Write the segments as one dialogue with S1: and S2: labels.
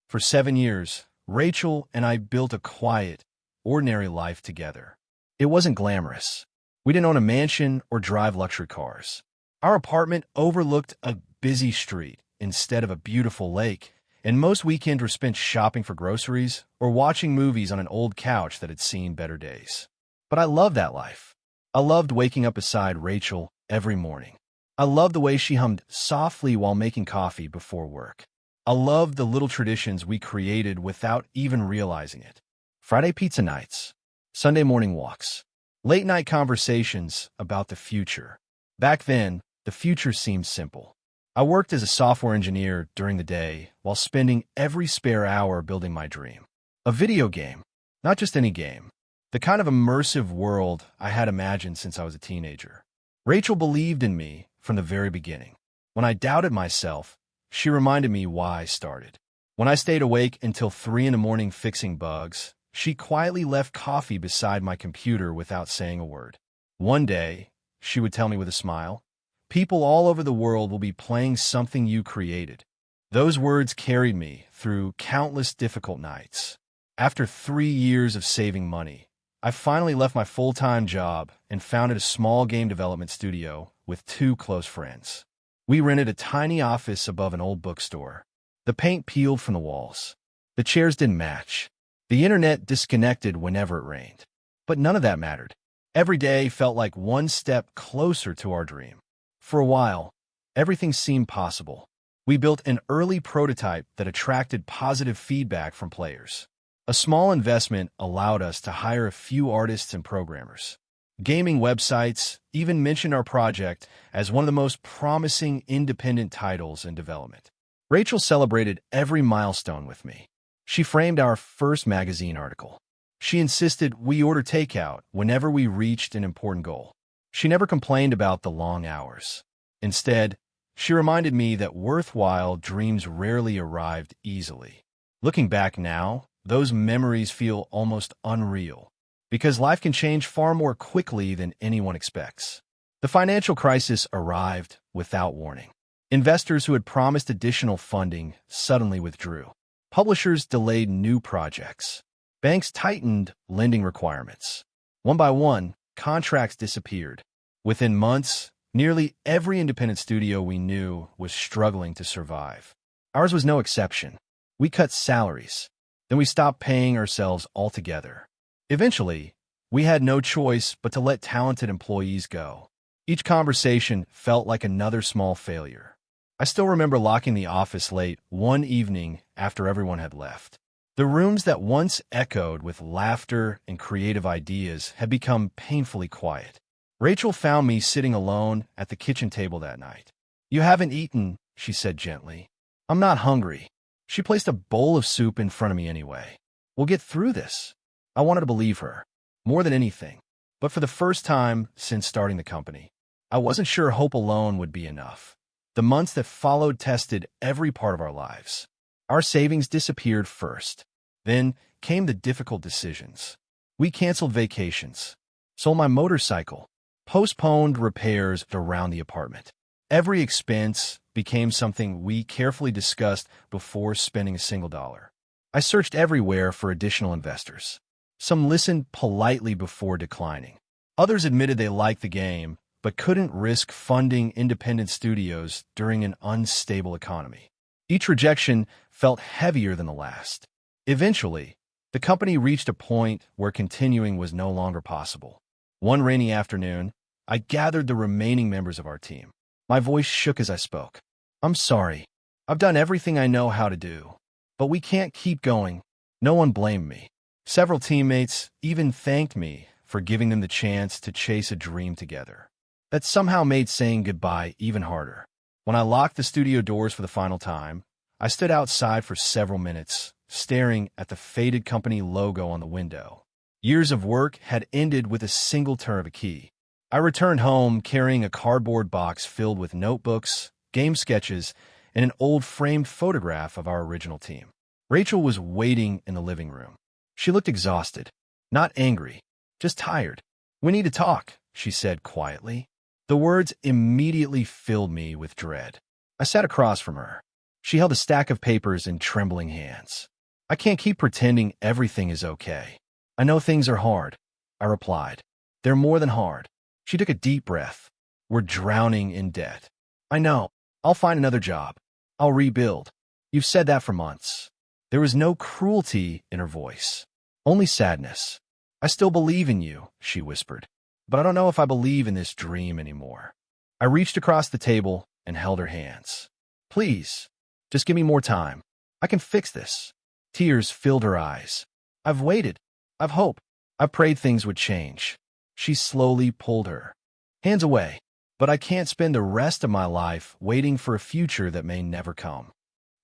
S1: For 7 years, Rachel and I built a quiet, ordinary life together. It wasn't glamorous. We didn't own a mansion or drive luxury cars. Our apartment overlooked a busy street instead of a beautiful lake, and most weekends were spent shopping for groceries or watching movies on an old couch that had seen better days. But I loved that life. I loved waking up beside Rachel every morning. I loved the way she hummed softly while making coffee before work. I loved the little traditions we created without even realizing it. Friday pizza nights, Sunday morning walks, late-night conversations about the future. Back then, the future seemed simple. I worked as a software engineer during the day while spending every spare hour building my dream. A video game, not just any game, the kind of immersive world I had imagined since I was a teenager. Rachel believed in me from the very beginning. When I doubted myself, she reminded me why I started. When I stayed awake until 3 in the morning fixing bugs, she quietly left coffee beside my computer without saying a word. One day, she would tell me with a smile, "People all over the world will be playing something you created." Those words carried me through countless difficult nights. After 3 years of saving money, I finally left my full-time job and founded a small game development studio with 2 close friends. We rented a tiny office above an old bookstore. The paint peeled from the walls. The chairs didn't match. The internet disconnected whenever it rained. But none of that mattered. Every day felt like one step closer to our dream. For a while, everything seemed possible. We built an early prototype that attracted positive feedback from players. A small investment allowed us to hire a few artists and programmers. Gaming websites even mentioned our project as one of the most promising independent titles in development. Rachel celebrated every milestone with me. She framed our first magazine article. She insisted we order takeout whenever we reached an important goal. She never complained about the long hours. Instead, she reminded me that worthwhile dreams rarely arrived easily. Looking back now, those memories feel almost unreal, because life can change far more quickly than anyone expects. The financial crisis arrived without warning. Investors who had promised additional funding suddenly withdrew. Publishers delayed new projects. Banks tightened lending requirements. One by one, contracts disappeared. Within months, nearly every independent studio we knew was struggling to survive. Ours was no exception. We cut salaries. Then we stopped paying ourselves altogether. Eventually, we had no choice but to let talented employees go. Each conversation felt like another small failure. I still remember locking the office late one evening after everyone had left. The rooms that once echoed with laughter and creative ideas had become painfully quiet. Rachel found me sitting alone at the kitchen table that night. "You haven't eaten," she said gently. "I'm not hungry." She placed a bowl of soup in front of me anyway. "We'll get through this." I wanted to believe her, more than anything. But for the first time since starting the company, I wasn't sure hope alone would be enough. The months that followed tested every part of our lives. Our savings disappeared first. Then came the difficult decisions. We canceled vacations, sold my motorcycle, postponed repairs around the apartment. Every expense became something we carefully discussed before spending a single dollar. I searched everywhere for additional investors. Some listened politely before declining. Others admitted they liked the game, but couldn't risk funding independent studios during an unstable economy. Each rejection felt heavier than the last. Eventually, the company reached a point where continuing was no longer possible. One rainy afternoon, I gathered the remaining members of our team. My voice shook as I spoke. "I'm sorry. I've done everything I know how to do. But we can't keep going." No one blamed me. Several teammates even thanked me for giving them the chance to chase a dream together. That somehow made saying goodbye even harder. When I locked the studio doors for the final time, I stood outside for several minutes, staring at the faded company logo on the window. Years of work had ended with a single turn of a key. I returned home carrying a cardboard box filled with notebooks, game sketches, and an old framed photograph of our original team. Rachel was waiting in the living room. She looked exhausted, not angry, just tired. "We need to talk," she said quietly. The words immediately filled me with dread. I sat across from her. She held a stack of papers in trembling hands. I can't keep pretending everything is okay. I know things are hard, I replied. They're more than hard. She took a deep breath. We're drowning in debt. I know. I'll find another job. I'll rebuild. You've said that for months. There was no cruelty in her voice, only sadness. I still believe in you, she whispered, but I don't know if I believe in this dream anymore. I reached across the table and held her hands. Please, just give me more time. I can fix this. Tears filled her eyes. I've waited. I've hoped. I've prayed things would change. She slowly pulled her hands away. But I can't spend the rest of my life waiting for a future that may never come.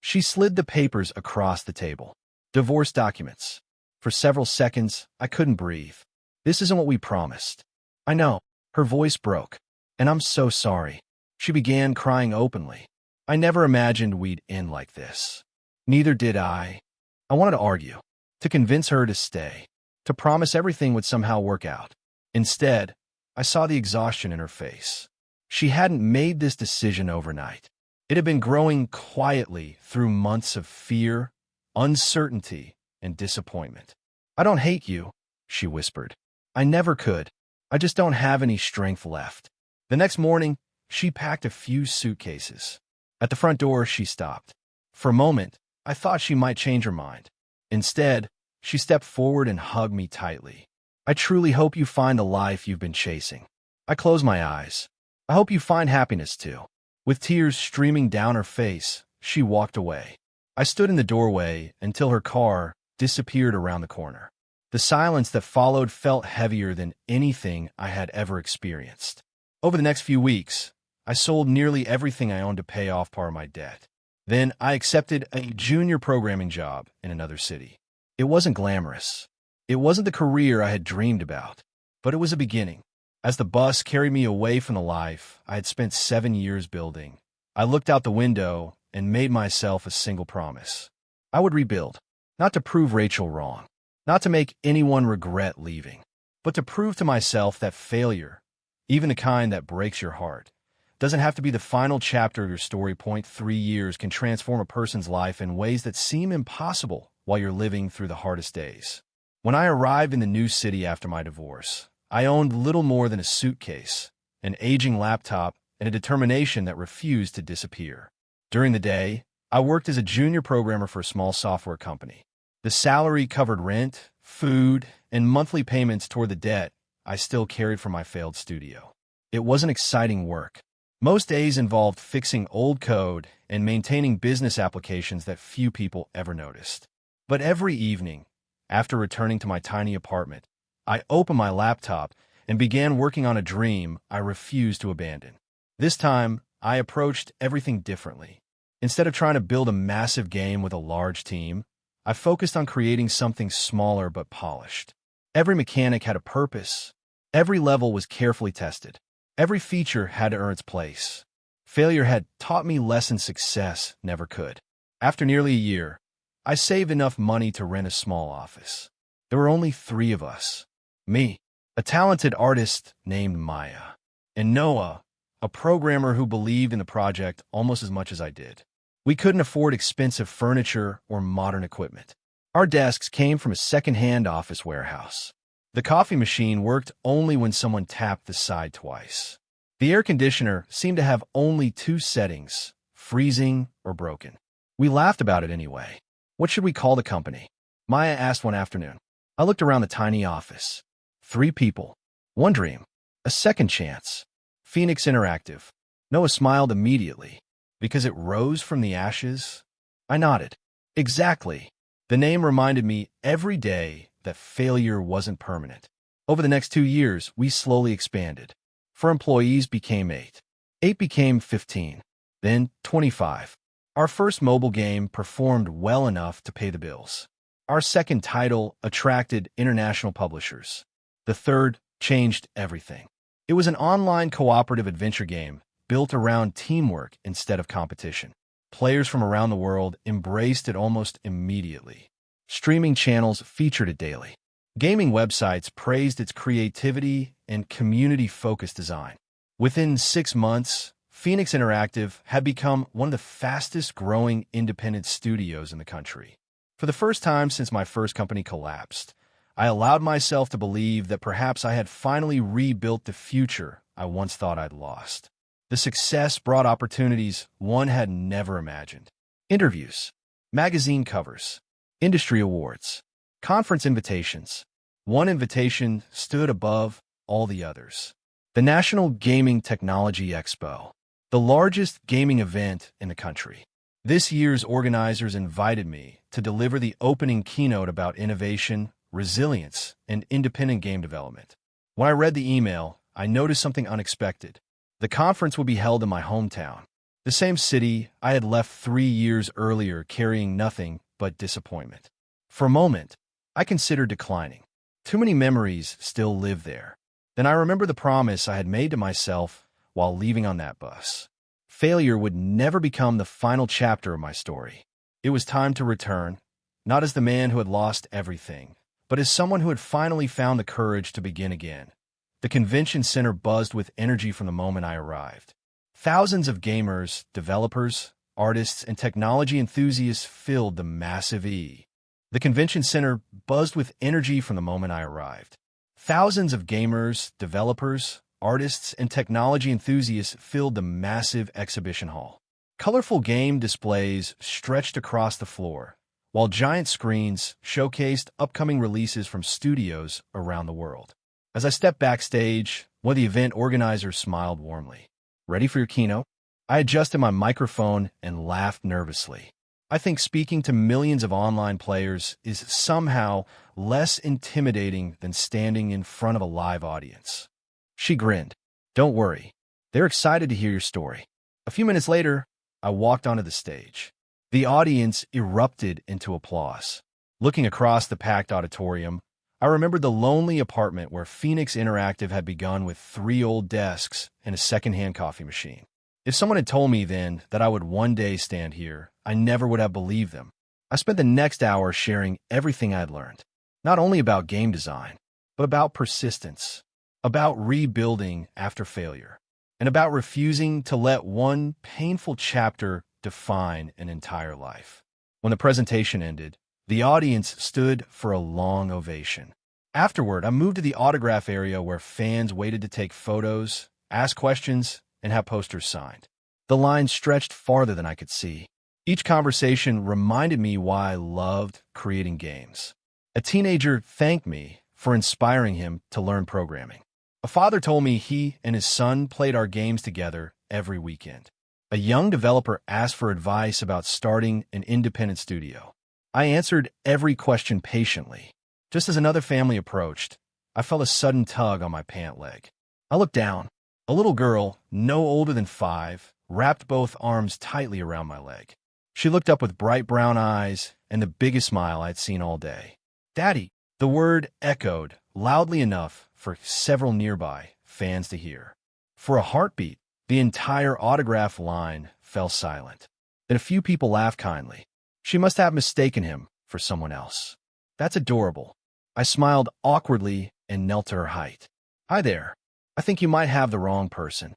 S1: She slid the papers across the table. Divorce documents. For several seconds, I couldn't breathe. This isn't what we promised. I know. Her voice broke. And I'm so sorry. She began crying openly. I never imagined we'd end like this. Neither did I. I wanted to argue, to convince her to stay, to promise everything would somehow work out. Instead, I saw the exhaustion in her face. She hadn't made this decision overnight. It had been growing quietly through months of fear, uncertainty, and disappointment. I don't hate you, she whispered. I never could. I just don't have any strength left. The next morning, she packed a few suitcases. At the front door, she stopped. For a moment, I thought she might change her mind. Instead, she stepped forward and hugged me tightly. I truly hope you find the life you've been chasing. I closed my eyes. I hope you find happiness too. With tears streaming down her face, she walked away. I stood in the doorway until her car disappeared around the corner. The silence that followed felt heavier than anything I had ever experienced. Over the next few weeks, I sold nearly everything I owned to pay off part of my debt. Then I accepted a junior programming job in another city. It wasn't glamorous. It wasn't the career I had dreamed about, but it was a beginning. As the bus carried me away from the life I had spent 7 years building, I looked out the window and made myself a single promise. I would rebuild, not to prove Rachel wrong, not to make anyone regret leaving, but to prove to myself that failure, even the kind that breaks your heart, doesn't have to be the final chapter of your story. 3 years can transform a person's life in ways that seem impossible while you're living through the hardest days. When I arrived in the new city after my divorce, I owned little more than a suitcase, an aging laptop, and a determination that refused to disappear. During the day, I worked as a junior programmer for a small software company. The salary covered rent, food, and monthly payments toward the debt I still carried from my failed studio. It wasn't exciting work. Most days involved fixing old code and maintaining business applications that few people ever noticed. But every evening, after returning to my tiny apartment, I opened my laptop and began working on a dream I refused to abandon. This time, I approached everything differently. Instead of trying to build a massive game with a large team, I focused on creating something smaller but polished. Every mechanic had a purpose. Every level was carefully tested. Every feature had to earn its place. Failure had taught me lessons success never could. After nearly a year, I saved enough money to rent a small office. There were only 3 of us. Me, a talented artist named Maya, and Noah, a programmer who believed in the project almost as much as I did. We couldn't afford expensive furniture or modern equipment. Our desks came from a second-hand office warehouse. The coffee machine worked only when someone tapped the side twice. The air conditioner seemed to have only 2 settings, freezing or broken. We laughed about it anyway. What should we call the company? Maya asked one afternoon. I looked around the tiny office. 3 people, 1 dream, a second chance. Phoenix Interactive. Noah smiled immediately. Because it rose from the ashes? I nodded. Exactly. The name reminded me every day that failure wasn't permanent. Over the next 2 years, we slowly expanded. 4 employees became 8. 8 became 15. Then 25. Our first mobile game performed well enough to pay the bills. Our second title attracted international publishers. The third changed everything. It was an online cooperative adventure game built around teamwork instead of competition. Players from around the world embraced it almost immediately. Streaming channels featured it daily. Gaming websites praised its creativity and community-focused design. Within 6 months, Phoenix Interactive had become one of the fastest-growing independent studios in the country. For the first time since my first company collapsed, I allowed myself to believe that perhaps I had finally rebuilt the future I once thought I'd lost. The success brought opportunities one had never imagined. Interviews, magazine covers, industry awards, conference invitations. One invitation stood above all the others. The National Gaming Technology Expo, the largest gaming event in the country. This year's organizers invited me to deliver the opening keynote about innovation, resilience, and independent game development. When I read the email, I noticed something unexpected. The conference would be held in my hometown, the same city I had left 3 years earlier carrying nothing but disappointment. For a moment, I considered declining. Too many memories still lived there. Then I remembered the promise I had made to myself while leaving on that bus. Failure would never become the final chapter of my story. It was time to return, not as the man who had lost everything, but as someone who had finally found the courage to begin again. The convention center buzzed with energy from the moment I arrived. Thousands of gamers, developers, artists, and technology enthusiasts filled the massive E. The convention center buzzed with energy from the moment I arrived. Thousands of gamers, developers, artists, and technology enthusiasts filled the massive exhibition hall. Colorful game displays stretched across the floor, while giant screens showcased upcoming releases from studios around the world. As I stepped backstage, one of the event organizers smiled warmly. "Ready for your keynote?" I adjusted my microphone and laughed nervously. I think speaking to millions of online players is somehow less intimidating than standing in front of a live audience. She grinned. "Don't worry. They're excited to hear your story." A few minutes later, I walked onto the stage. The audience erupted into applause. Looking across the packed auditorium, I remembered the lonely apartment where Phoenix Interactive had begun with 3 old desks and a secondhand coffee machine. If someone had told me then that I would one day stand here, I never would have believed them. I spent the next hour sharing everything I had learned, not only about game design, but about persistence, about rebuilding after failure, and about refusing to let one painful chapter define an entire life. When the presentation ended, the audience stood for a long ovation. Afterward, I moved to the autograph area where fans waited to take photos, ask questions, and have posters signed. The line stretched farther than I could see. Each conversation reminded me why I loved creating games. A teenager thanked me for inspiring him to learn programming. A father told me he and his son played our games together every weekend. A young developer asked for advice about starting an independent studio. I answered every question patiently. Just as another family approached, I felt a sudden tug on my pant leg. I looked down. A little girl, no older than 5, wrapped both arms tightly around my leg. She looked up with bright brown eyes and the biggest smile I'd seen all day. "Daddy," the word echoed loudly enough for several nearby fans to hear. For a heartbeat, the entire autograph line fell silent. Then a few people laughed kindly. She must have mistaken him for someone else. "That's adorable." I smiled awkwardly and knelt to her height. "Hi there. I think you might have the wrong person."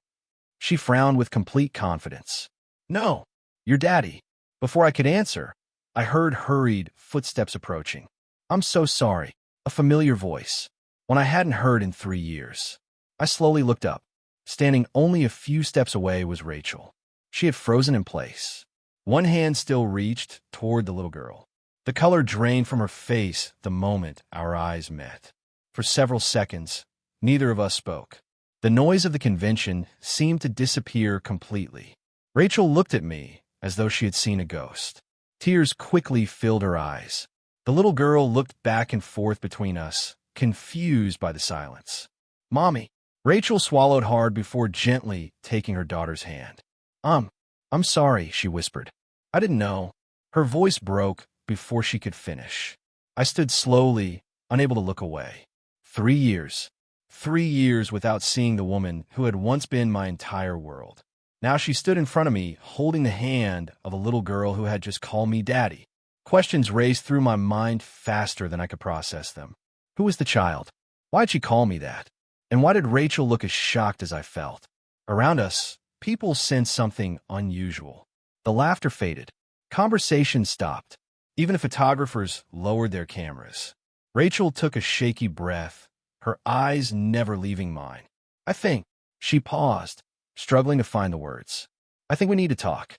S1: She frowned with complete confidence. "No, your daddy." Before I could answer, I heard hurried footsteps approaching. "I'm so sorry." A familiar voice, one I hadn't heard in 3 years. I slowly looked up. Standing only a few steps away was Rachel. She had frozen in place. One hand still reached toward the little girl. The color drained from her face the moment our eyes met. For several seconds, neither of us spoke. The noise of the convention seemed to disappear completely. Rachel looked at me as though she had seen a ghost. Tears quickly filled her eyes. The little girl looked back and forth between us, confused by the silence. "Mommy." Rachel swallowed hard before gently taking her daughter's hand. I'm sorry," she whispered. "I didn't know." Her voice broke before she could finish. I stood slowly, unable to look away. 3 years. 3 years without seeing the woman who had once been my entire world. Now she stood in front of me, holding the hand of a little girl who had just called me daddy. Questions raced through my mind faster than I could process them. Who was the child? Why'd she call me that? And why did Rachel look as shocked as I felt? Around us, People sensed something unusual. The laughter faded. Conversation stopped. Even photographers lowered their cameras. Rachel took a shaky breath, her eyes never leaving mine. I think. She paused, struggling to find the words. I think we need to talk.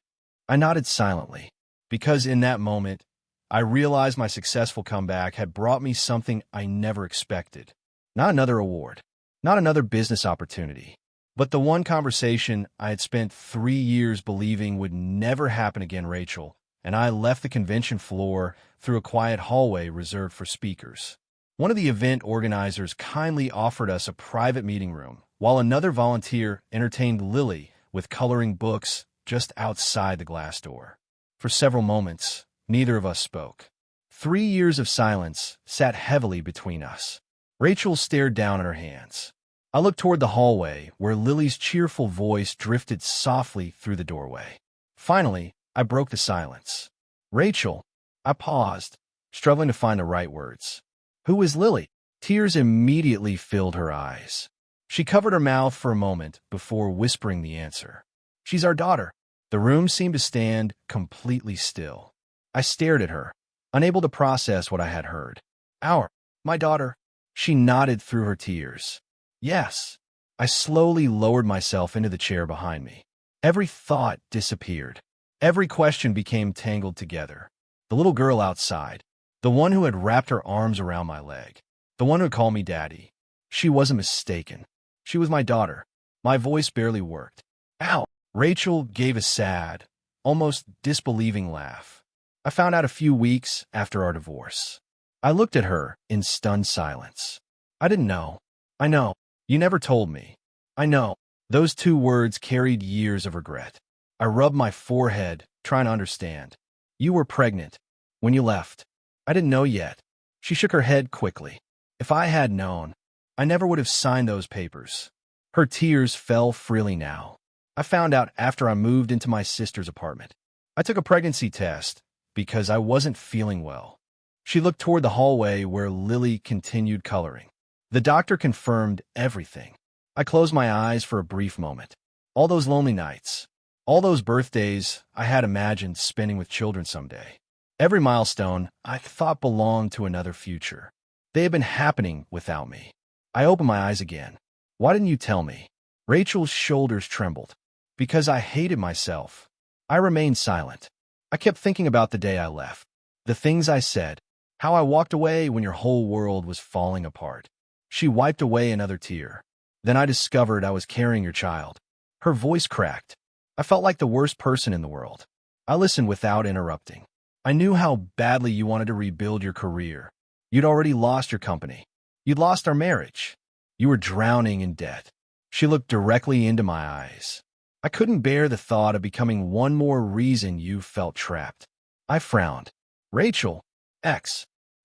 S1: I nodded silently, because in that moment, I realized my successful comeback had brought me something I never expected. Not another award, not another business opportunity, but the one conversation I had spent 3 years believing would never happen again. Rachel and I left the convention floor through a quiet hallway reserved for speakers. One of the event organizers kindly offered us a private meeting room, while another volunteer entertained Lily with coloring books just outside the glass door. For several moments, neither of us spoke. 3 years of silence sat heavily between us. Rachel stared down at her hands. I looked toward the hallway, where Lily's cheerful voice drifted softly through the doorway. Finally, I broke the silence. Rachel, I paused, struggling to find the right words. Who is Lily? Tears immediately filled her eyes. She covered her mouth for a moment before whispering the answer. She's our daughter. The room seemed to stand completely still. I stared at her, unable to process what I had heard. My daughter. She nodded through her tears. Yes. I slowly lowered myself into the chair behind me. Every thought disappeared. Every question became tangled together. The little girl outside, the one who had wrapped her arms around my leg, the one who called me daddy. She wasn't mistaken. She was my daughter. My voice barely worked. Ow! Rachel gave a sad, almost disbelieving laugh. I found out a few weeks after our divorce. I looked at her in stunned silence. I didn't know. I know. You never told me. I know. Those 2 words carried years of regret. I rubbed my forehead, trying to understand. You were pregnant when you left. I didn't know yet. She shook her head quickly. If I had known, I never would have signed those papers. Her tears fell freely now. I found out after I moved into my sister's apartment. I took a pregnancy test because I wasn't feeling well. She looked toward the hallway where Lily continued coloring. The doctor confirmed everything. I closed my eyes for a brief moment. All those lonely nights, all those birthdays I had imagined spending with children someday. Every milestone I thought belonged to another future. They had been happening without me. I opened my eyes again. Why didn't you tell me? Rachel's shoulders trembled. Because I hated myself. I remained silent. I kept thinking about the day I left. The things I said. How I walked away when your whole world was falling apart. She wiped away another tear. Then I discovered I was carrying your child. Her voice cracked. I felt like the worst person in the world. I listened without interrupting. I knew how badly you wanted to rebuild your career. You'd already lost your company. You'd lost our marriage. You were drowning in debt. She looked directly into my eyes. I couldn't bear the thought of becoming one more reason you felt trapped. I frowned. Rachel,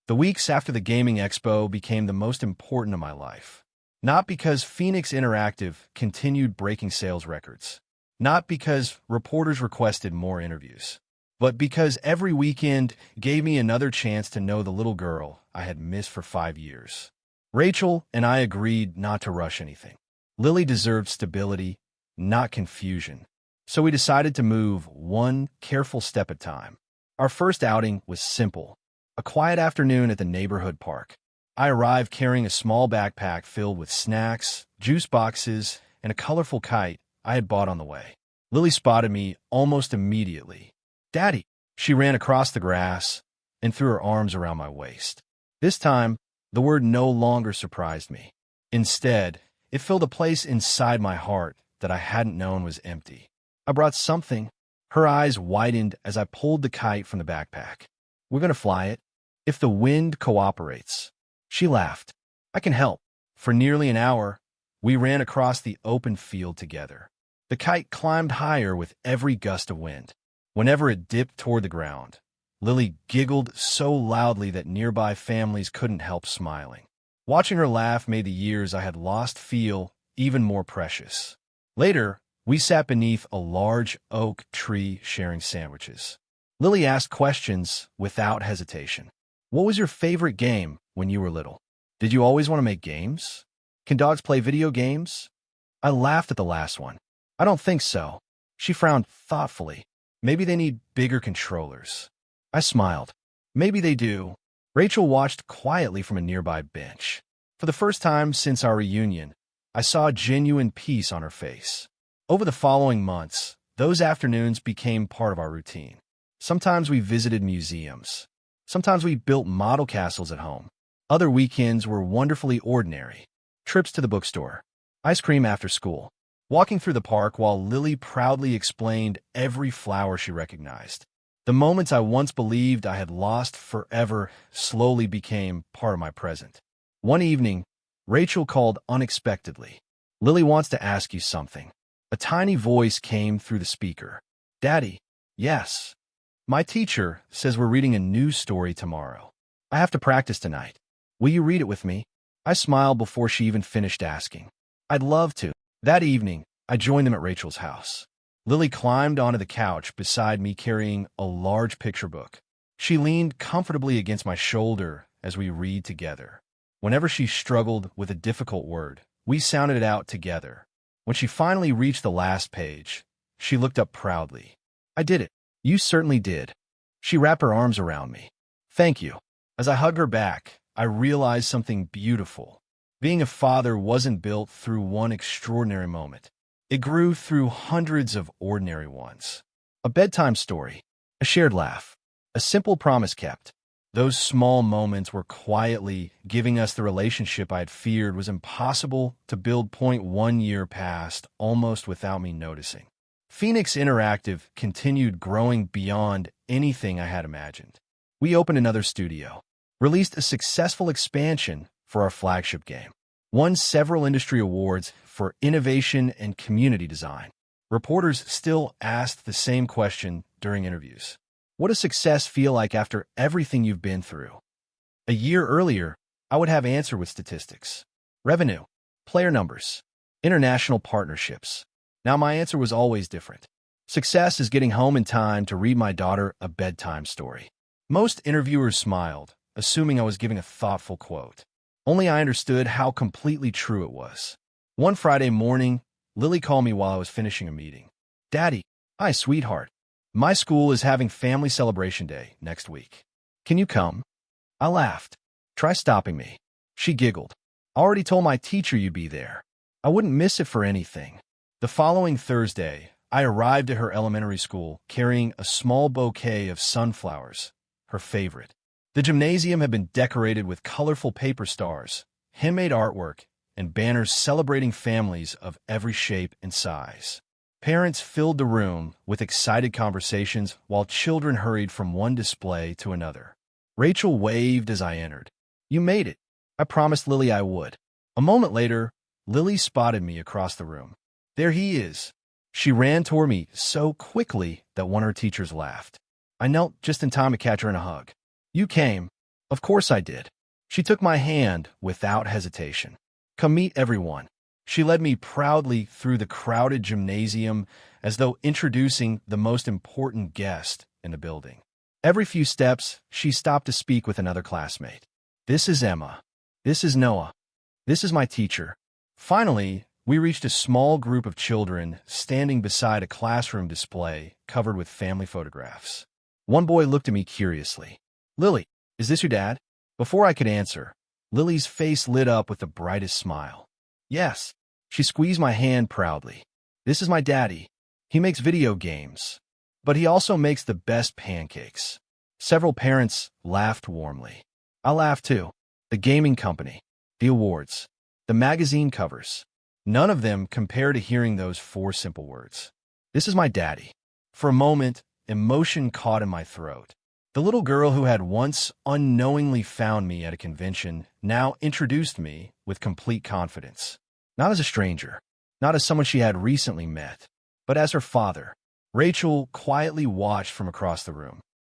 S1: The weeks after the gaming expo became the most important of my life. Not because Phoenix Interactive continued breaking sales records. Not because reporters requested more interviews. But because every weekend gave me another chance to know the little girl I had missed for 5 years. Rachel and I agreed not to rush anything. Lily deserved stability, not confusion. So we decided to move one careful step at a time. Our first outing was simple. A quiet afternoon at the neighborhood park. I arrived carrying a small backpack filled with snacks, juice boxes, and a colorful kite I had bought on the way. Lily spotted me almost immediately. Daddy! She ran across the grass and threw her arms around my waist. This time, the word no longer surprised me. Instead, it filled a place inside my heart that I hadn't known was empty. I brought something. Her eyes widened as I pulled the kite from the backpack. We're going to fly it. If the wind cooperates. She laughed. I can help. For nearly an hour, we ran across the open field together. The kite climbed higher with every gust of wind. Whenever it dipped toward the ground, Lily giggled so loudly that nearby families couldn't help smiling. Watching her laugh made the years I had lost feel even more precious. Later, we sat beneath a large oak tree sharing sandwiches. Lily asked questions without hesitation. What was your favorite game when you were little? Did you always want to make games? Can dogs play video games? I laughed at the last one. I don't think so. She frowned thoughtfully. Maybe they need bigger controllers. I smiled. Maybe they do. Rachel watched quietly from a nearby bench. For the first time since our reunion, I saw genuine peace on her face. Over the following months, those afternoons became part of our routine. Sometimes we visited museums. Sometimes we built model castles at home. Other weekends were wonderfully ordinary. Trips to the bookstore. Ice cream after school. Walking through the park while Lily proudly explained every flower she recognized. The moments I once believed I had lost forever slowly became part of my present. One evening, Rachel called unexpectedly. Lily wants to ask you something. A tiny voice came through the speaker. Daddy, yes. My teacher says we're reading a new story tomorrow. I have to practice tonight. Will you read it with me? I smiled before she even finished asking. I'd love to. That evening, I joined them at Rachel's house. Lily climbed onto the couch beside me carrying a large picture book. She leaned comfortably against my shoulder as we read together. Whenever she struggled with a difficult word, we sounded it out together. When she finally reached the last page, she looked up proudly. I did it. You certainly did. She wrapped her arms around me. Thank you. As I hugged her back, I realized something beautiful. Being a father wasn't built through one extraordinary moment. It grew through hundreds of ordinary ones. A bedtime story, a shared laugh, a simple promise kept. Those small moments were quietly giving us the relationship I had feared was impossible to build. 1 year passed almost without me noticing. Phoenix Interactive continued growing beyond anything I had imagined. We opened another studio, released a successful expansion for our flagship game, won several industry awards for innovation and community design. Reporters still asked the same question during interviews. What does success feel like after everything you've been through? A year earlier, I would have answered with statistics, revenue, player numbers, international partnerships. Now my answer was always different. Success is getting home in time to read my daughter a bedtime story. Most interviewers smiled, assuming I was giving a thoughtful quote. Only I understood how completely true it was. One Friday morning, Lily called me while I was finishing a meeting. Daddy, hi, sweetheart. My school is having family celebration day next week. Can you come? I laughed. Try stopping me. She giggled. I already told my teacher you'd be there. I wouldn't miss it for anything. The following Thursday, I arrived at her elementary school carrying a small bouquet of sunflowers, her favorite. The gymnasium had been decorated with colorful paper stars, handmade artwork, and banners celebrating families of every shape and size. Parents filled the room with excited conversations while children hurried from one display to another. Rachel waved as I entered. You made it. I promised Lily I would. A moment later, Lily spotted me across the room. There he is. She ran toward me so quickly that one of her teachers laughed. I knelt just in time to catch her in a hug. You came. Of course I did. She took my hand without hesitation. Come meet everyone. She led me proudly through the crowded gymnasium as though introducing the most important guest in the building. Every few steps, she stopped to speak with another classmate. This is Emma. This is Noah. This is my teacher. Finally, we reached a small group of children standing beside a classroom display covered with family photographs. One boy looked at me curiously. Lily, is this your dad? Before I could answer, Lily's face lit up with the brightest smile. Yes. She squeezed my hand proudly. This is my daddy. He makes video games, but he also makes the best pancakes. Several parents laughed warmly. I laughed too. The gaming company, the awards, the magazine covers. None of them compare to hearing those 4 simple words. This is my daddy. For a moment, emotion caught in my throat. The little girl who had once unknowingly found me at a convention now introduced me with complete confidence. Not as a stranger, not as someone she had recently met, but as her father. Rachel quietly watched from across the room.